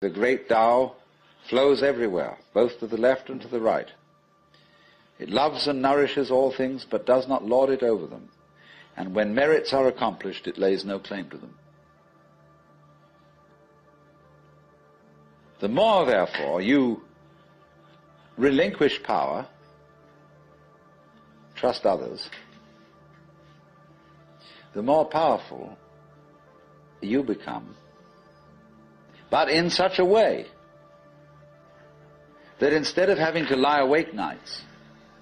The great Tao flows everywhere, both to the left and to the right. It loves and nourishes all things, but does not lord it over them. And when merits are accomplished, it lays no claim to them. The more, therefore, you relinquish power, trust others, the more powerful you become, but in such a way that instead of having to lie awake nights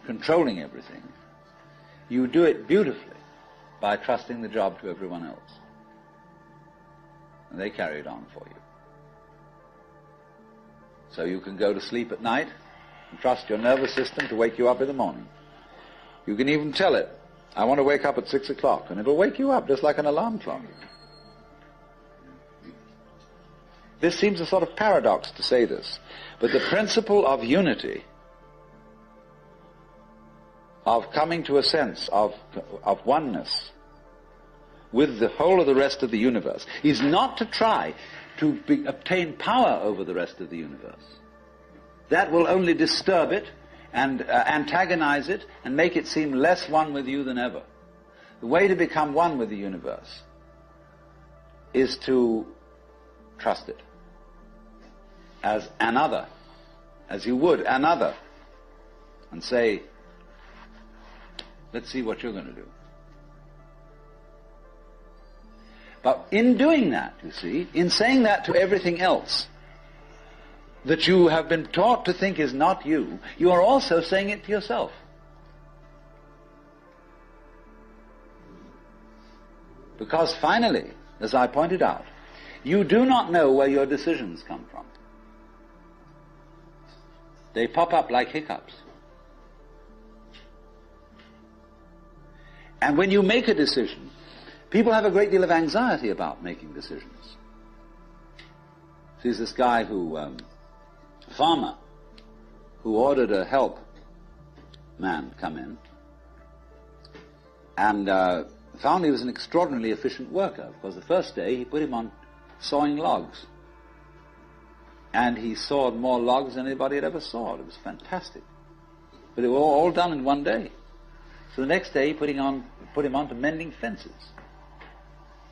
controlling everything, you do it beautifully by trusting the job to everyone else. And they carry it on for you. So you can go to sleep at night and trust your nervous system to wake you up in the morning. You can even tell it, I want to wake up at 6 o'clock, and it'll wake you up just like an alarm clock. This seems a sort of paradox to say this, but the principle of unity, of coming to a sense of oneness with the whole of the rest of the universe, is not to try to obtain power over the rest of the universe. That will only disturb it and antagonize it and make it seem less one with you than ever. The way to become one with the universe is to trust it as another, as you would another, and say, let's see what you're going to do. But in doing that, you see, in saying that to everything else that you have been taught to think is not you, you are also saying it to yourself. Because finally, as I pointed out, you do not know where your decisions come from. They pop up like hiccups. And when you make a decision, people have a great deal of anxiety about making decisions. There's this guy farmer, who ordered a help man come in, and found he was an extraordinarily efficient worker, because the first day he put him on sawing logs. And he sawed more logs than anybody had ever sawed. It was fantastic. But they were all done in one day. So the next day he put him on to mending fences.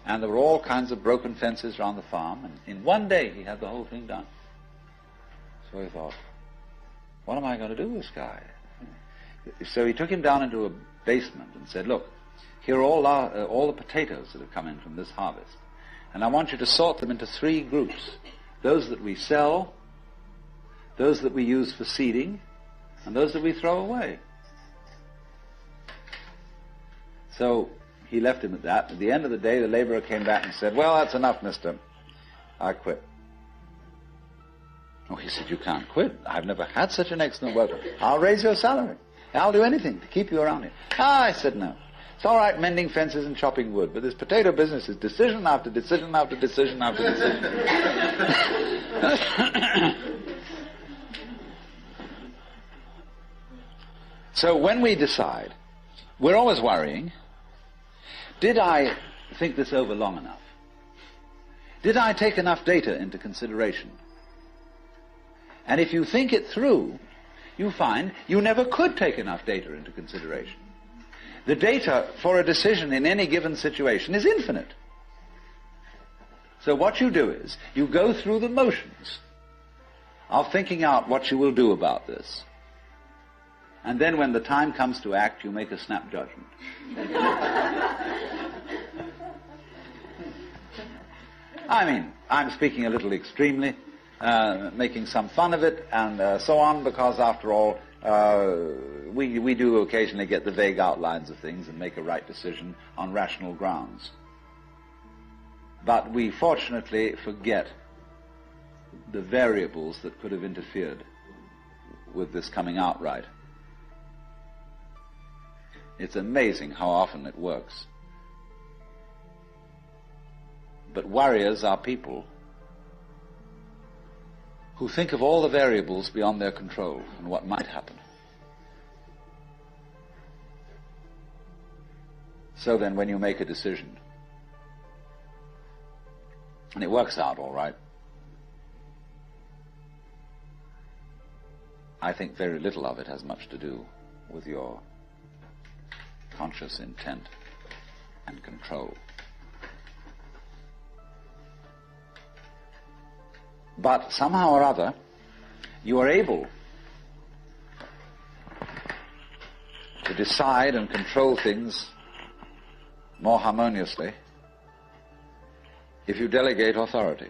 And there were all kinds of broken fences around the farm, and in one day he had the whole thing done. So he thought, what am I going to do with this guy? So he took him down into a basement and said, look, here are all the potatoes that have come in from this harvest. And I want you to sort them into 3 groups. Those that we sell, those that we use for seeding, and those that we throw away. So he left him at that. At the end of the day, the laborer came back and said, well, that's enough, mister. I quit. Oh, he said, you can't quit. I've never had such an excellent worker. I'll raise your salary. I'll do anything to keep you around here. I said, no. It's all right mending fences and chopping wood, but this potato business is decision after decision after decision after decision. So when we decide, we're always worrying, did I think this over long enough? Did I take enough data into consideration? And if you think it through, you find you never could take enough data into consideration. The data for a decision in any given situation is infinite. So what you do is, you go through the motions of thinking out what you will do about this. And then when the time comes to act, you make a snap judgment. I mean, I'm speaking a little extremely, making some fun of it and so on, because after all, we do occasionally get the vague outlines of things and make a right decision on rational grounds. But we fortunately forget the variables that could have interfered with this coming out right. It's amazing how often it works. But warriors are people who think of all the variables beyond their control and what might happen. So then when you make a decision, and it works out all right, I think very little of it has much to do with your conscious intent and control. But somehow or other, you are able to decide and control things more harmoniously if you delegate authority.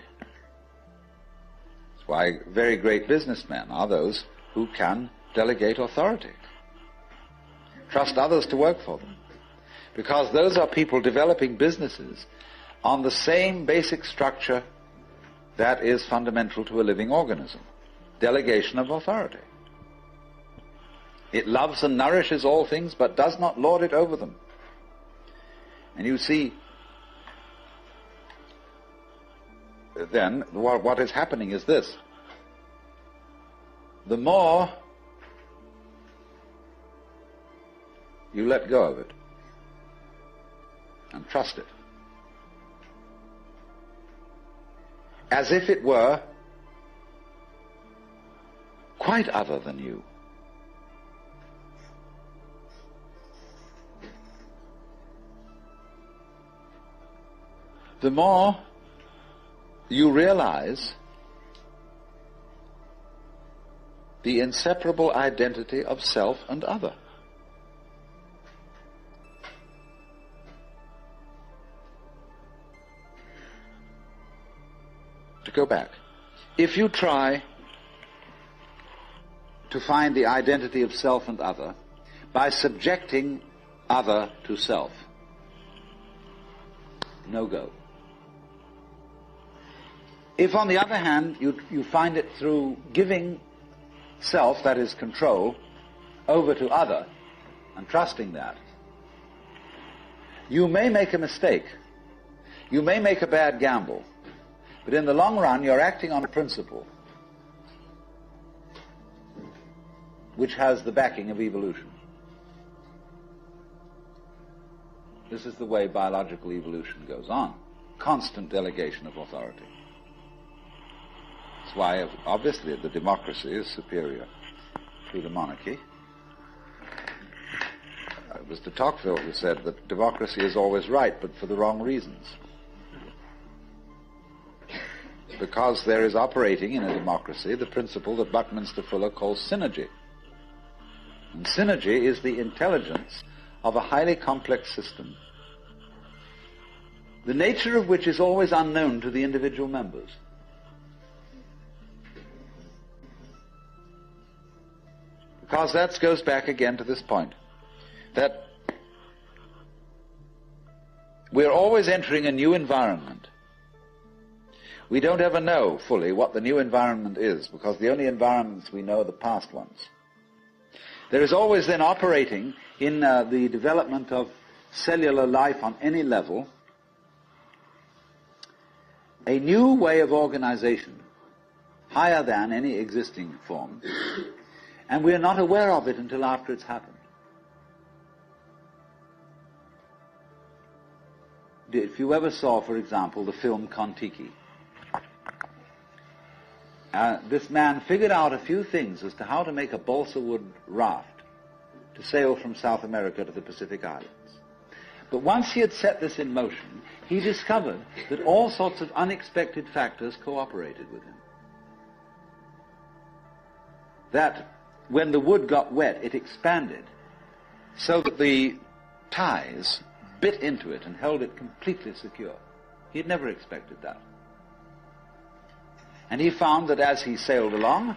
That's why very great businessmen are those who can delegate authority, trust others to work for them, because those are people developing businesses on the same basic structure that is fundamental to a living organism: delegation of authority. It loves and nourishes all things, but does not lord it over them. And you see, then, what is happening is this: the more you let go of it and trust it, as if it were quite other than you, the more you realize the inseparable identity of self and other. To go back, if you try to find the identity of self and other by subjecting other to self, no go. If, on the other hand, you find it through giving self, that is control, over to other and trusting that, you may make a mistake, you may make a bad gamble, but in the long run you're acting on a principle which has the backing of evolution. This is the way biological evolution goes on: constant delegation of authority. That's why, obviously, the democracy is superior to the monarchy. It was de Tocqueville who said that democracy is always right, but for the wrong reasons. Because there is operating in a democracy the principle that Buckminster Fuller calls synergy. And synergy is the intelligence of a highly complex system, the nature of which is always unknown to the individual members. Because that goes back again to this point, that we're always entering a new environment. We don't ever know fully what the new environment is, because the only environments we know are the past ones. There is always then operating in the development of cellular life on any level a new way of organization, higher than any existing form, and we are not aware of it until after it's happened. If you ever saw, for example, the film Kon-Tiki, this man figured out a few things as to how to make a balsa wood raft to sail from South America to the Pacific Islands. But once he had set this in motion, he discovered that all sorts of unexpected factors cooperated with him. That when the wood got wet, it expanded so that the ties bit into it and held it completely secure. He had never expected that. And he found that as he sailed along,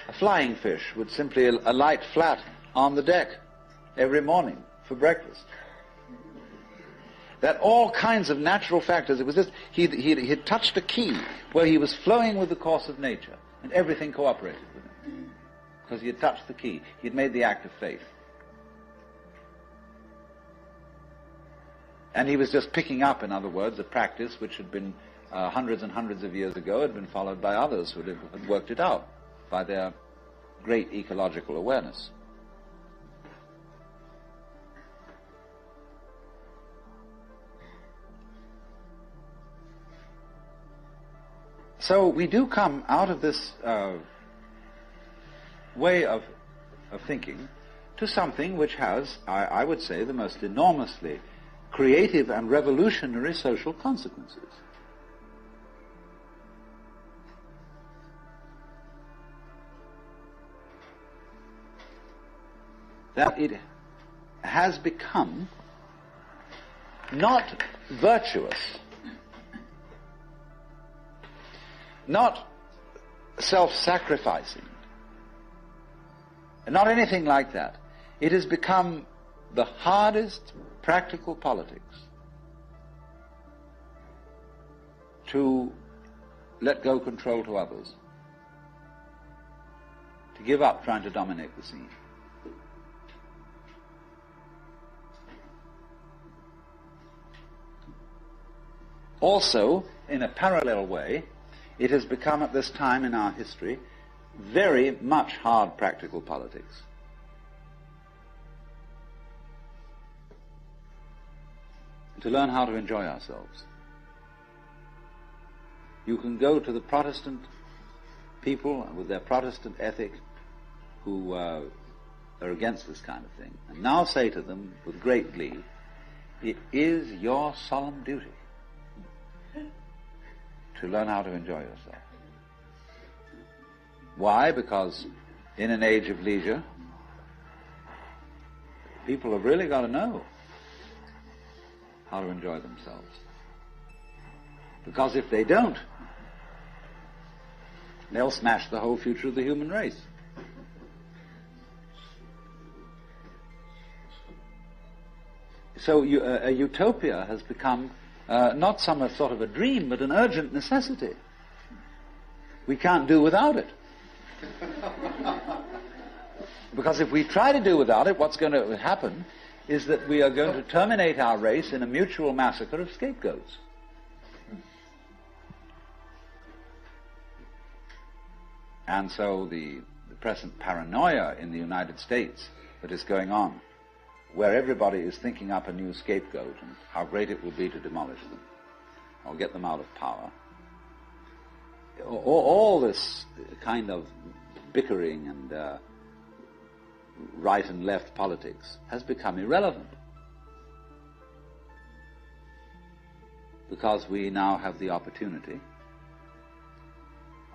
a flying fish would simply alight flat on the deck every morning for breakfast. That all kinds of natural factors, it was just, he had touched a key where he was flowing with the course of nature, and everything cooperated with him. Because he had touched the key. He had made the act of faith. And he was just picking up, in other words, a practice which had been hundreds and hundreds of years ago, had been followed by others who had worked it out by their great ecological awareness. So we do come out of this way of thinking to something which has, I would say, the most enormously creative and revolutionary social consequences. That it has become not virtuous, not self-sacrificing, not anything like that. It has become the hardest practical politics to let go control to others, to give up trying to dominate the scene. Also, in a parallel way, it has become at this time in our history very much hard practical politics. To learn how to enjoy ourselves. You can go to the Protestant people with their Protestant ethic who are against this kind of thing, and now say to them with great glee, it is your solemn duty to learn how to enjoy yourself. Why? Because in an age of leisure, people have really got to know how to enjoy themselves. Because if they don't, they'll smash the whole future of the human race. So a utopia has become not some sort of a dream, but an urgent necessity. We can't do without it. Because if we try to do without it, what's going to happen is that we are going to terminate our race in a mutual massacre of scapegoats. And so the present paranoia in the United States that is going on, where everybody is thinking up a new scapegoat and how great it will be to demolish them or get them out of power, all this kind of bickering and right and left politics has become irrelevant, because we now have the opportunity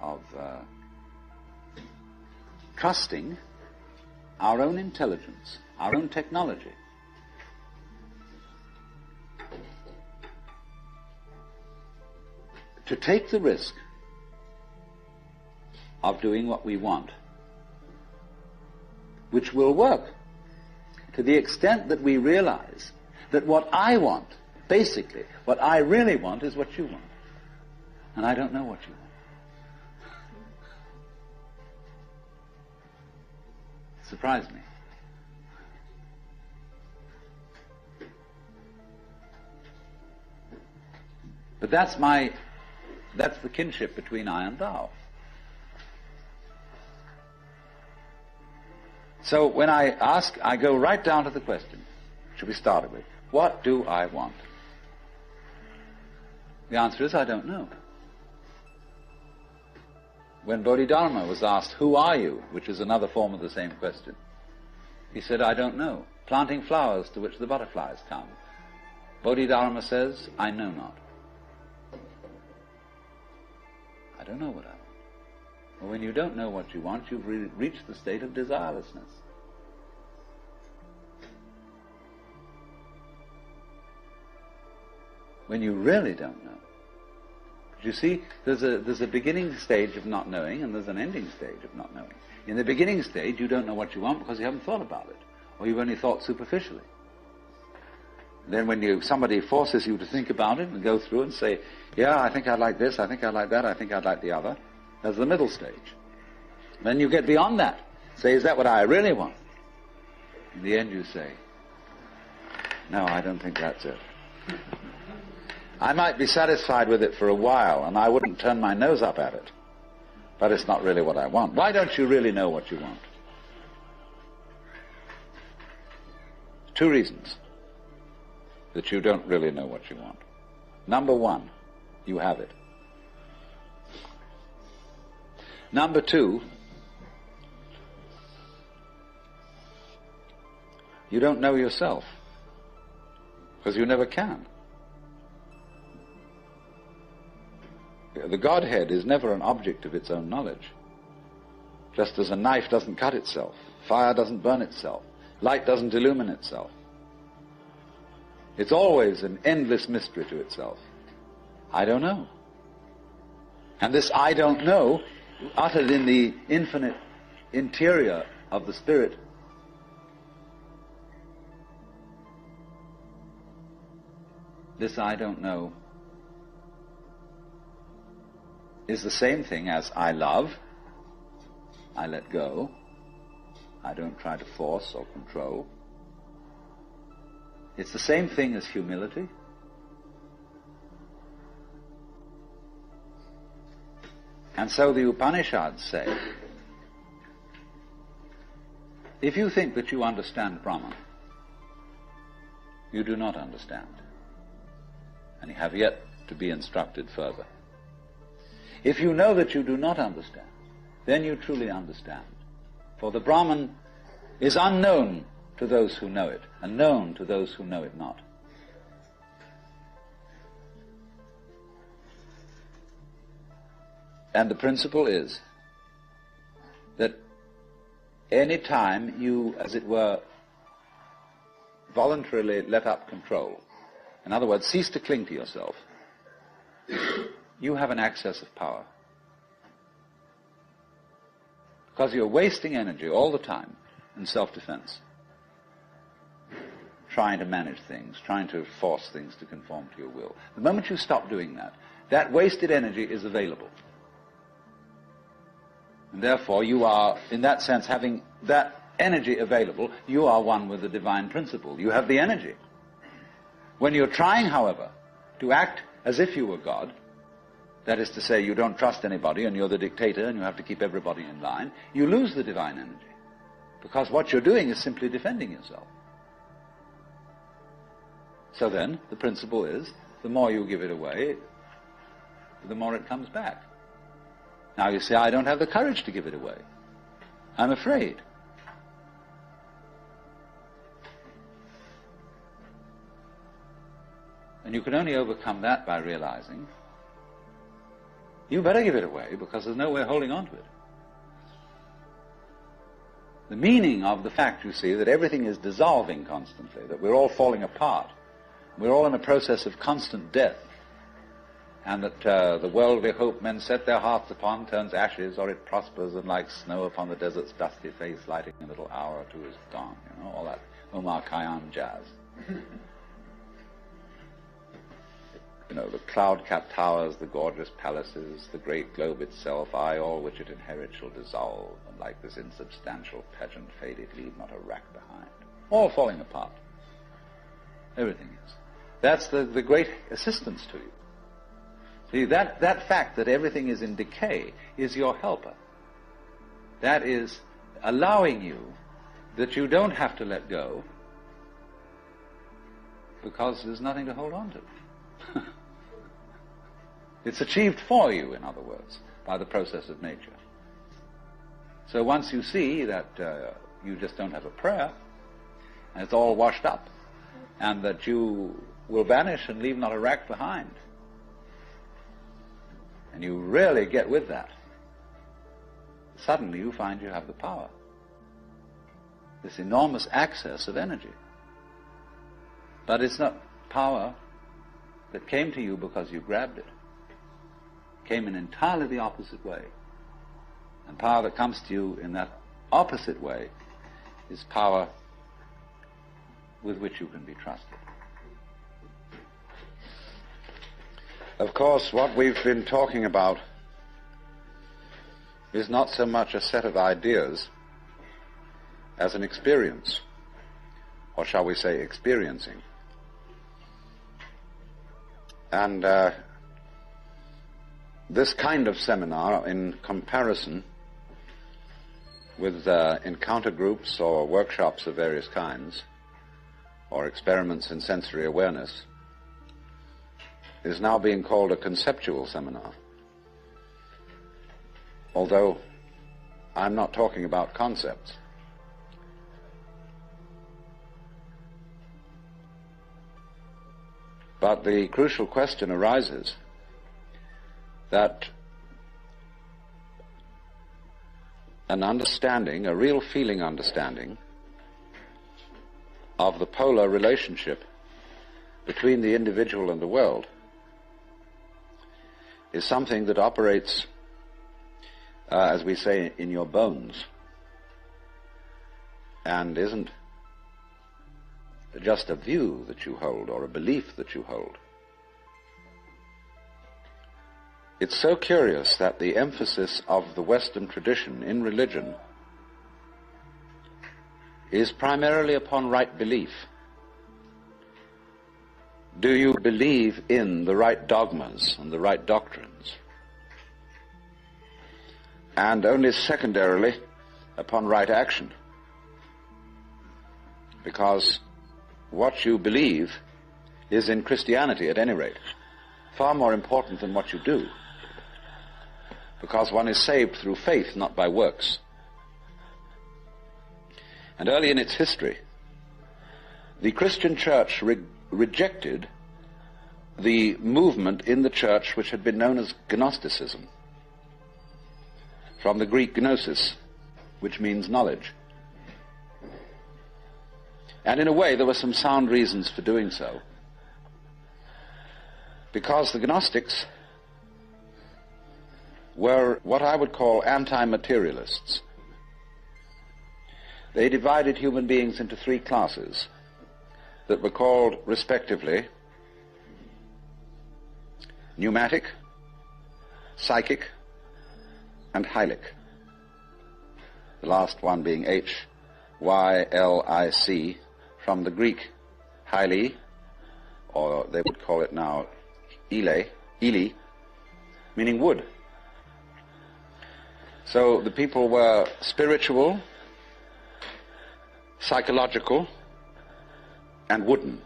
of trusting our own intelligence, our own technology, to take the risk of doing what we want, which will work to the extent that we realize that what I want, basically, what I really want is what you want. And I don't know what you want. It surprised me. But that's the kinship between I and thou. So when I ask, I go right down to the question, should we start it with, what do I want? The answer is, I don't know. When Bodhidharma was asked, who are you, which is another form of the same question, he said, I don't know, planting flowers to which the butterflies come. Bodhidharma says, I know not. I don't know what I want. Well, when you don't know what you want, you've reached the state of desirelessness. When you really don't know. But you see, there's a beginning stage of not knowing, and there's an ending stage of not knowing. In the beginning stage, you don't know what you want because you haven't thought about it, or you've only thought superficially. Then when somebody forces you to think about it and go through and say, yeah, I think I'd like this, I think I'd like that, I think I'd like the other, there's the middle stage. Then you get beyond that. Say, is that what I really want? In the end you say, no, I don't think that's it. I might be satisfied with it for a while, and I wouldn't turn my nose up at it, but it's not really what I want. Why don't you really know what you want? 2 reasons that you don't really know what you want. Number 1, you have it. Number 2, You don't know yourself, because you never can. The Godhead is never an object of its own knowledge. Just as a knife doesn't cut itself, fire doesn't burn itself, light doesn't illumine itself. It's always an endless mystery to itself. I don't know. And this I don't know, uttered in the infinite interior of the Spirit, this I don't know is the same thing as I love, I let go, I don't try to force or control. It's the same thing as humility. And so the Upanishads say, if you think that you understand Brahman, you do not understand, and you have yet to be instructed further. If you know that you do not understand, then you truly understand. For the Brahman is unknown to those who know it, and known to those who know it not. And the principle is that any time you, as it were, voluntarily let up control, in other words, cease to cling to yourself, you have an access of power. Because you're wasting energy all the time in self-defense, trying to manage things, trying to force things to conform to your will. The moment you stop doing that, that wasted energy is available. And therefore you are, in that sense, having that energy available, you are one with the divine principle. You have the energy. When you're trying, however, to act as if you were God, that is to say, you don't trust anybody and you're the dictator and you have to keep everybody in line, you lose the divine energy. Because what you're doing is simply defending yourself. So then, the principle is, the more you give it away, the more it comes back. Now you say, I don't have the courage to give it away. I'm afraid. And you can only overcome that by realizing you better give it away because there's no way of holding on to it. The meaning of the fact, you see, that everything is dissolving constantly, that we're all falling apart, we're all in a process of constant death, and that the world we hope men set their hearts upon turns ashes, or it prospers, and like snow upon the desert's dusty face, lighting a little hour or two is gone. You know, all that Omar Khayyam jazz. You know, the cloud-capped towers, the gorgeous palaces, the great globe itself, I, all which it inherits, shall dissolve, and like this insubstantial pageant faded, leave not a rack behind. All falling apart. Everything is. That's the great assistance to you. See, that fact that everything is in decay is your helper. That is allowing you that you don't have to let go because there's nothing to hold on to. It's achieved for you, in other words, by the process of nature. So once you see that you just don't have a prayer, and it's all washed up, and that you will vanish and leave not a rack behind, and you really get with that, suddenly you find you have the power, this enormous access of energy. But it's not power that came to you because you grabbed it. It came in entirely the opposite way. And power that comes to you in that opposite way is power with which you can be trusted. Of course, what we've been talking about is not so much a set of ideas as an experience, or shall we say experiencing. And this kind of seminar, in comparison with encounter groups or workshops of various kinds, or experiments in sensory awareness, is now being called a conceptual seminar. Although I'm not talking about concepts. But the crucial question arises that an understanding, a real feeling understanding of the polar relationship between the individual and the world is something that operates, as we say, in your bones, and isn't just a view that you hold or a belief that you hold. It's so curious that the emphasis of the Western tradition in religion is primarily upon right belief. Do you believe in the right dogmas and the right doctrines? And only secondarily upon right action. Because what you believe is, in Christianity at any rate, far more important than what you do. Because one is saved through faith, not by works. And early in its history, the Christian church rejected the movement in the church which had been known as Gnosticism, from the Greek gnosis, which means knowledge. And in a way, there were some sound reasons for doing so, because the Gnostics were what I would call anti-materialists. They divided human beings into three classes that were called, respectively, pneumatic, psychic, and hylic. The last one being H-Y-L-I-C, from the Greek hyli, or they would call it now ele, meaning wood. So the people were spiritual, psychological, and wooden.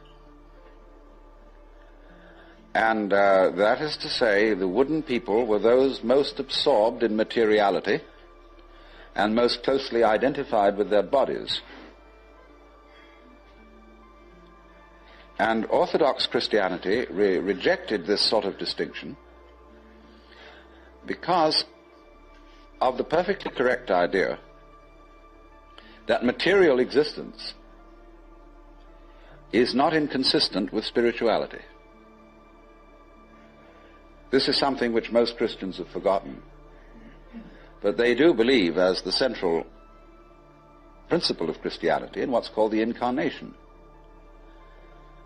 And that is to say, the wooden people were those most absorbed in materiality and most closely identified with their bodies. And Orthodox Christianity rejected this sort of distinction because of the perfectly correct idea that material existence is not inconsistent with spirituality. This is something which most Christians have forgotten. But they do believe as the central principle of Christianity in what's called the Incarnation.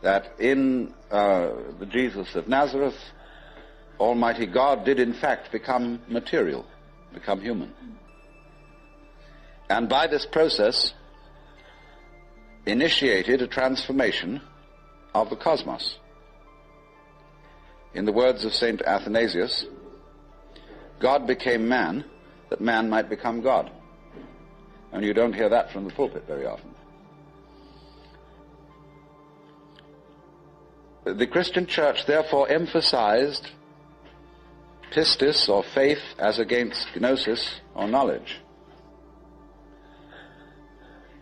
That in the Jesus of Nazareth, Almighty God did in fact become material, become human. And by this process initiated a transformation of the cosmos. In the words of St. Athanasius, God became man that man might become God. And you don't hear that from the pulpit very often. The Christian church therefore emphasized pistis, or faith, as against gnosis, or knowledge.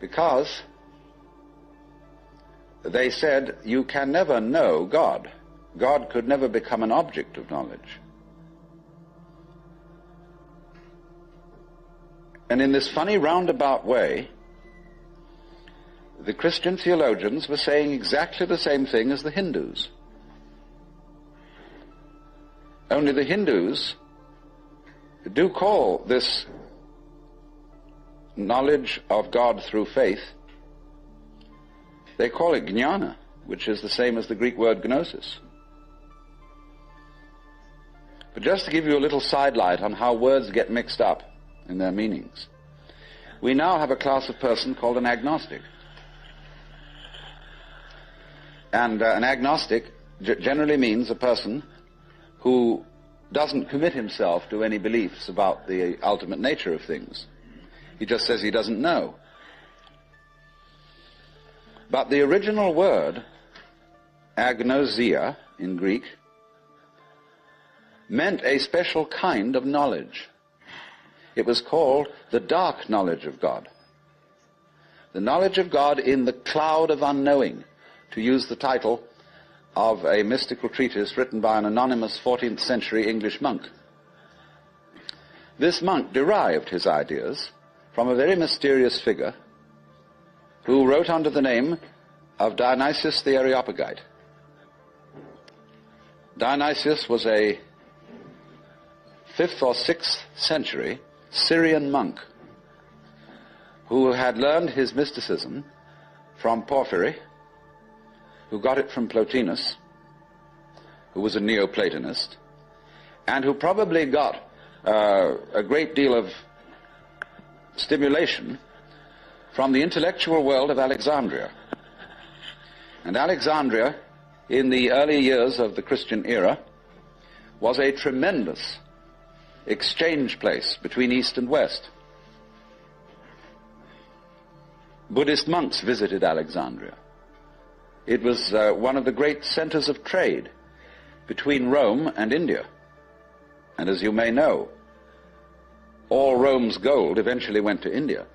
Because they said you can never know God. God could never become an object of knowledge. And in this funny roundabout way, the Christian theologians were saying exactly the same thing as the Hindus. Only the Hindus do call this knowledge of God through faith, they call it jnana, which is the same as the Greek word gnosis. But just to give you a little sidelight on how words get mixed up in their meanings, we now have a class of person called an agnostic. And an agnostic generally means a person who doesn't commit himself to any beliefs about the ultimate nature of things. He just says he doesn't know. But the original word, agnosia in Greek, meant a special kind of knowledge. It was called the dark knowledge of God. The knowledge of God in the cloud of unknowing, to use the title of a mystical treatise written by an anonymous 14th century English monk. This monk derived his ideas from a very mysterious figure who wrote under the name of Dionysius the Areopagite. Dionysius was a 5th or 6th century Syrian monk who had learned his mysticism from Porphyry, who got it from Plotinus, who was a Neoplatonist, and who probably got a great deal of stimulation from the intellectual world of Alexandria. And Alexandria, in the early years of the Christian era, was a tremendous exchange place between East and West. Buddhist monks visited Alexandria. It was one of the great centers of trade between Rome and India. And as you may know, all Rome's gold eventually went to India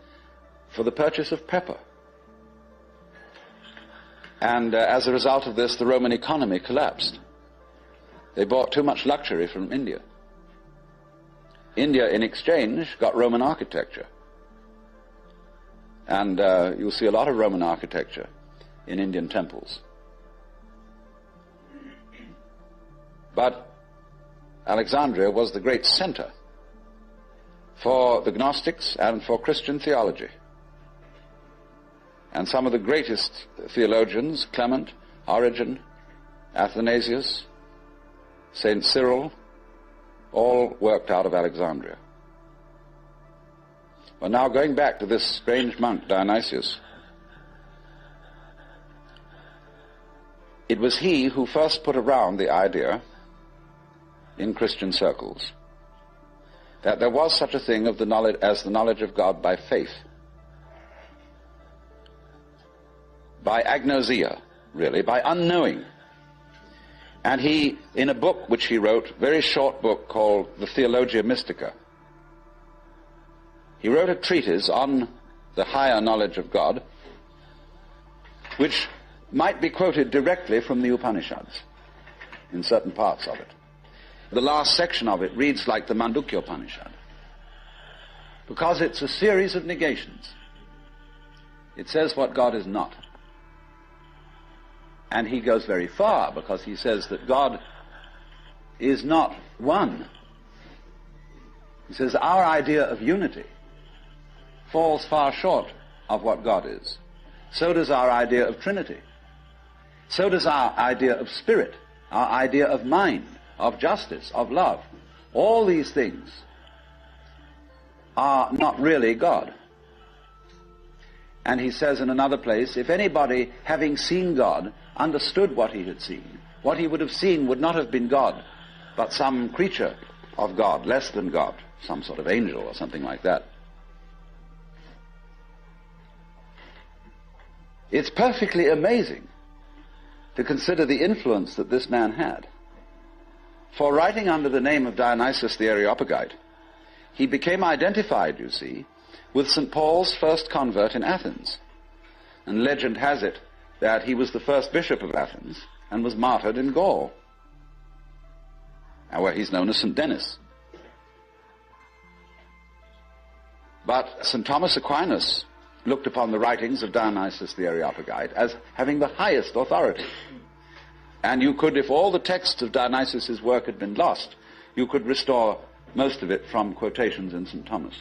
for the purchase of pepper. And as a result of this, the Roman economy collapsed. They bought too much luxury from India. India, in exchange, got Roman architecture. And you'll see a lot of Roman architecture in Indian temples. But Alexandria was the great center for the Gnostics and for Christian theology. And some of the greatest theologians, Clement, Origen, Athanasius, St. Cyril, all worked out of Alexandria. Well, now going back to this strange monk, Dionysius, it was he who first put around the idea in Christian circles that there was such a thing of the knowledge of God by faith, by agnosia, really, by unknowing. And he, in a book which he wrote, very short book called the Theologia Mystica, he wrote a treatise on the higher knowledge of God, which might be quoted directly from the Upanishads in certain parts of it. The last section of it reads like the Mandukya Upanishad, because it's a series of negations. It says what God is not. And he goes very far, because he says that God is not one. He says our idea of unity falls far short of what God is. So does our idea of Trinity. So does our idea of spirit, our idea of mind, of justice, of love. All these things are not really God. And he says in another place, if anybody, having seen God, understood what he had seen, what he would have seen would not have been God, but some creature of God, less than God, some sort of angel or something like that. It's perfectly amazing to consider the influence that this man had. For writing under the name of Dionysius the Areopagite, he became identified, you see, with St. Paul's first convert in Athens. And legend has it that he was the first bishop of Athens and was martyred in Gaul, where he's known as St. Denis. But St. Thomas Aquinas looked upon the writings of Dionysius the Areopagite as having the highest authority. And you could, if all the texts of Dionysius's work had been lost, you could restore most of it from quotations in St. Thomas.